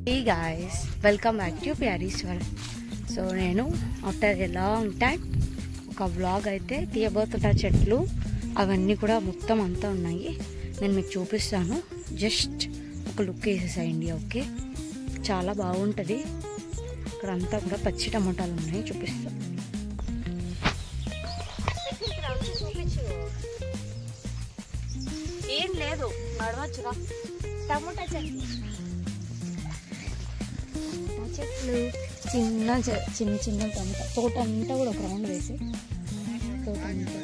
Hey guys, welcome back to Pyaris World. So నేను after a long time ఒక vlog అయితే తీయబోతున్న చెట్లు అవన్నీ కూడా మొత్తం అంతా ఉన్నాయి. నేను మీకు చూపిస్తాను. జస్ట్ ఒక లుక్ వేసేసేయండి. ఓకే, చాలా బాగుంటుంది. ఇక్కడ అంతా కూడా పచ్చి టమాటాలు ఉన్నాయి, చూపిస్తాను. ఏం లేదు, నడవచ్చురా. టమాటా చెట్లు చిన్న చిన్న చిన్న టమాటా తోట అంతా కూడా ఒక రౌండ్ వేసి తోట అంతా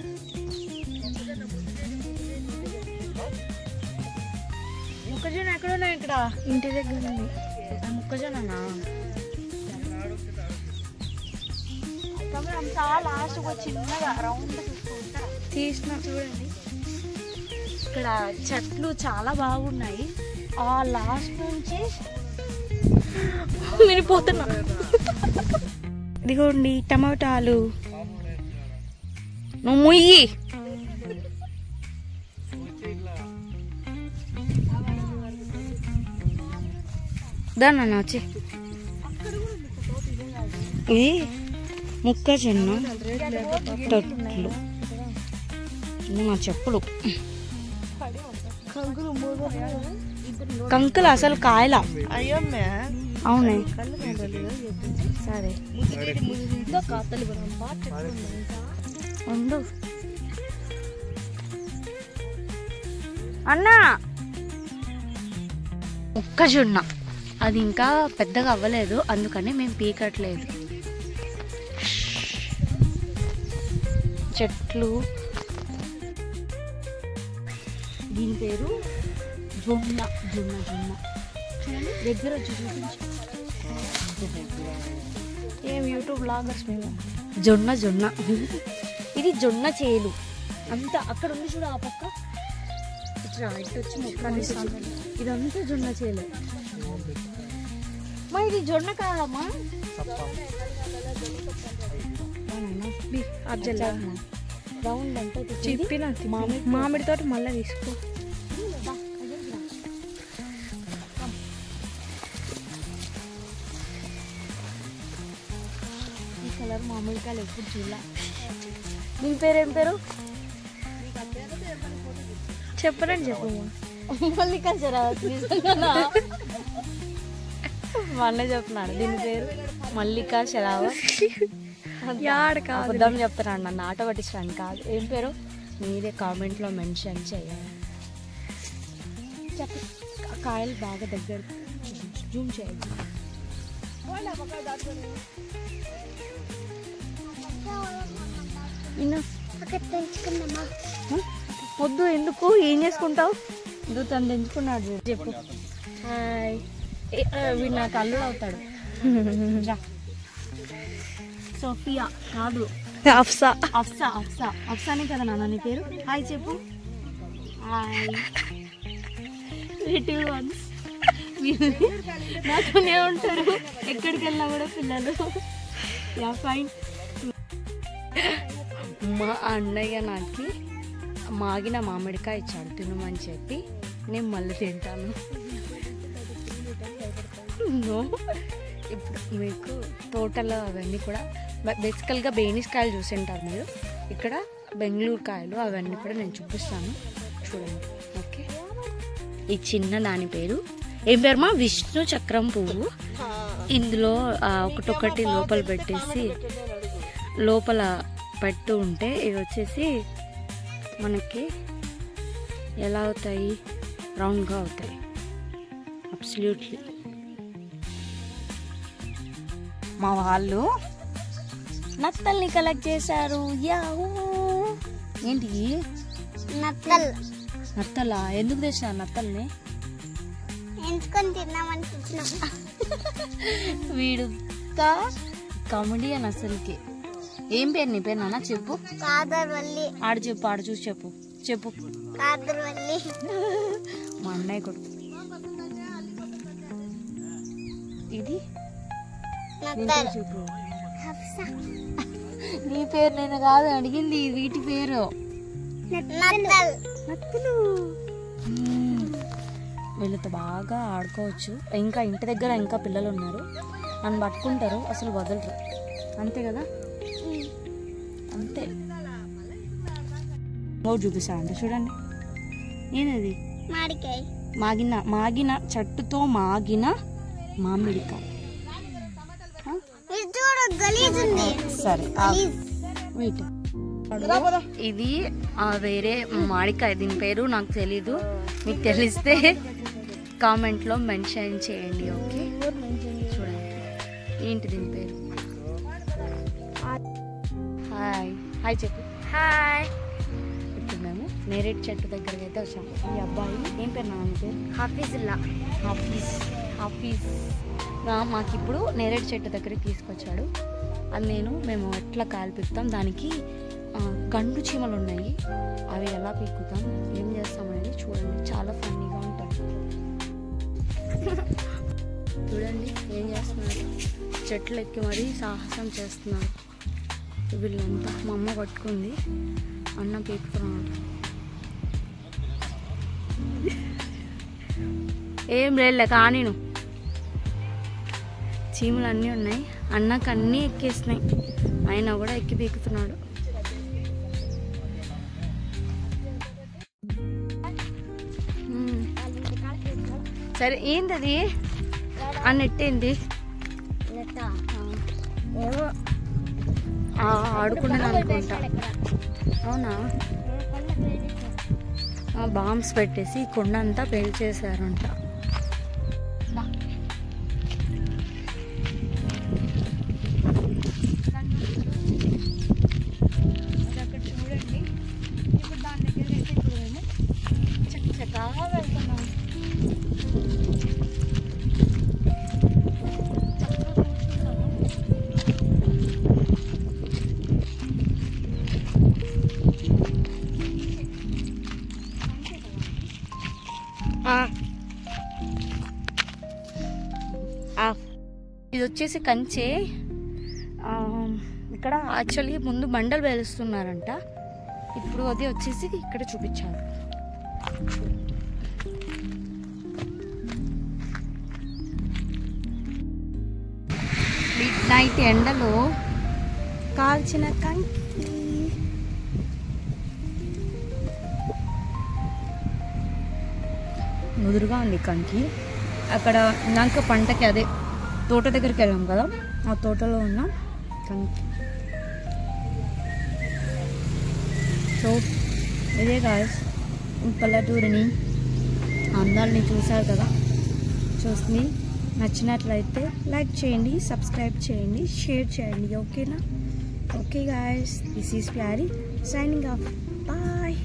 మొక్కజొన్న ఎక్కడ ఉన్నాయి? ఇక్కడ ఇంటి దగ్గర ఉంది. మొక్కజొన్ననా? అంతా లాస్ట్ ఒక చిన్నగా రౌండ్ తీసిన చూడండి. ఇక్కడ చెట్లు చాలా బాగున్నాయి. ఆ లాస్ట్ నుంచి వినిపోతున్నా. ఇదిగోండి టమాటాలు. నువ్వు ముయ్యి. దాన్న వచ్చి ఇది మొక్కజొన్న తొట్లు. మా చెప్పులు కంకులు అసలు కాయల. అవునే సరే ఉండు అన్నా. మొక్కజొన్న అది ఇంకా పెద్దగా అవ్వలేదు, అందుకని మేము పీకట్లేదు. చెట్లు, దీని పేరు జొన్న. జొన్న జొన్న దగ్గర ఏం యూట్యూబ్ లాగర్స్ మేము. జొన్న జొన్న ఇది జొన్న చేలు అంతా అక్కడ ఉంది చూడ. ఆ పక్క ఇట్లా ఇటు వచ్చి మొక్క ఇదంతా జొన్న చేలు. మా ఇది జొన్న కాదమ్మా. రౌండ్ అంతా చెప్పిన మామిడి తోట మళ్ళీ తీసుకో. ఈ కలర్ మామిడికాయలు ఎప్పుడు చూడాల. దీని పేరు ఏం పేరు చెప్పరండి? చెప్పు. మల్లికా శరావత్. మా అన్న చెప్తున్నాడు దీని పేరు మల్లికా శరావత్. అబద్ధం చెప్తున్నాడు, నన్ను ఆట పట్టించడానికి కాదు. ఏం పేరు మీరే కామెంట్లో మెన్షన్ చేయాలి. చెప్పు. కాయలు బాగా దగ్గర జూమ్ చేయాలి. వద్దు, ఎందుకు? ఏం చేసుకుంటావు? తను తెంచుకున్నాడు. చెప్పు. హాయ్. వీడు నాకు అల్లుడు అవుతాడు. సోఫియా కాదు, అఫ్సా. అఫ్సా అఫ్సా అఫ్సానే కదా నాన్న నీ పేరు? హాయ్ చెప్పు. హాయ్. లిటిల్ వన్స్ నాతోనే ఉంటారు, ఎక్కడికి వెళ్ళినా కూడా పిల్లలు. Yeah fine. మా అన్నయ్య నాకు మాగిన మామిడికాయ ఇచ్చాడు తినమని చెప్పి, నేను మళ్ళీ తింటాను. ఇప్పుడు మీకు తోటలో అవన్నీ కూడా బేసికల్గా బేనిస్కాయలు చూసింటారు మీరు. ఇక్కడ బెంగళూరు కాయలు అవన్నీ కూడా నేను చూపిస్తాను, చూడండి. ఓకే, ఈ చిన్న దాని పేరు ఏం పేరు? మా విష్ణు చక్రం పువ్వు. ఇందులో ఒకటొకటి లోపల పెట్టేసి లోపల పెట్టు ఉంటే ఇవి వచ్చేసి మనకి ఎలా అవుతాయి? రౌండ్గా అవుతాయి. అబ్సల్యూట్లీ. మా వాళ్ళు నత్తల్ని కలెక్ట్ చేశారు. యాహూ. ఏంటి నత్తల్? నత్తలా? ఎందుకు తెచ్చారు నత్తల్ని? వీడు కామెడీ అని అసలుకి. ఏం పేరు నీ పేరు నాన్న? చెప్పు. ఆడు చెప్పు, ఆడు చూసి చెప్పు. చెప్పు. మా అన్నయ్య కొడుకు. ఇది చెప్పు. నీ పేరు నేను కాదు అడిగింది, వీటి పేరు. నత్తలు. వీళ్ళతో బాగా ఆడుకోవచ్చు. ఇంకా ఇంటి దగ్గర ఇంకా పిల్లలు ఉన్నారు, నన్ను పట్టుకుంటారు, అసలు వదలరు. అంతే కదా, అంతే. చూపిస్తా అంటే చూడండి, ఏనది మాగిన చెట్టుతో మాగిన మామిడికాయ. సరే వెయిట్, ఇది వేరే మామిడికాయ, దీని పేరు నాకు తెలీదు, మీకు తెలిస్తే కామెంట్లో మెన్షన్ చేయండి. ఓకే, చూడండి ఏంటి దీని పేరు. హాయ్ హాయ్ చెప్పు. హాయ్. ఇప్పుడు మేము నేరేడు చెట్టు దగ్గరికి అయితే వచ్చాము. ఈ అబ్బాయి ఏం పేరు, నాన్న పేరు హాఫీజుల్లా. హాఫీజ్ మాకు ఇప్పుడు నేరేడు చెట్టు దగ్గరికి తీసుకొచ్చాడు. అది మేము ఎట్లా కాయలు పీకుతాం, దానికి గండు చీమలు ఉన్నాయి, అవి ఎలా పీకుతాం, ఏం చేస్తాం అనేది చూడండి, చాలా ఫన్నీగా ఉంటుంది. చూడండి ఏం చేస్తున్నారు, చెట్లు ఎక్కి మరీ సాహసం చేస్తున్నారు వీళ్ళంతా. మా అమ్మ పట్టుకుంది, అన్న పీకుతున్నాడు. ఏం లేదు కానీ చీమలు అన్నీ ఉన్నాయి, అన్నకు అన్నీ ఎక్కేసినాయి, ఆయన కూడా ఎక్కి పీకుతున్నాడు. సరే ఏంది అది అని నెట్టేంది, ఆడుకున్నాను అనుకుంటా. అవునా, బాంబ్స్ పెట్టేసి కొండ అంతా పేల్చేసారంట. అక్కడ చూడండి, ఇప్పుడు దాని దగ్గర అయితే ఇప్పుడు మేము చక్కగా వెళ్తున్నాం. ఇది వచ్చేసి కంచె. ఇక్కడ యాక్చువల్లీ ముందు బండలు వేలుస్తున్నారంట, ఇప్పుడు అది వచ్చేసి ఇక్కడ చూపించారు. మిడ్ నైట్ ఎండలో కాల్చిన కంకి. ముదురుగా ఉంది కంకి. అక్కడ నాకు పంటకి అదే తోట దగ్గరికి వెళ్ళాం కదా, ఆ తోటలో ఉన్న కంకి. సో ఇదే గాయ్స్, పల్లెటూరిని అందాలని చూసారు కదా. చూసి నచ్చినట్లయితే లైక్ చేయండి, సబ్స్క్రైబ్ చేయండి, షేర్ చేయండి. ఓకేనా? Okay guys, this is Pari signing off. Bye.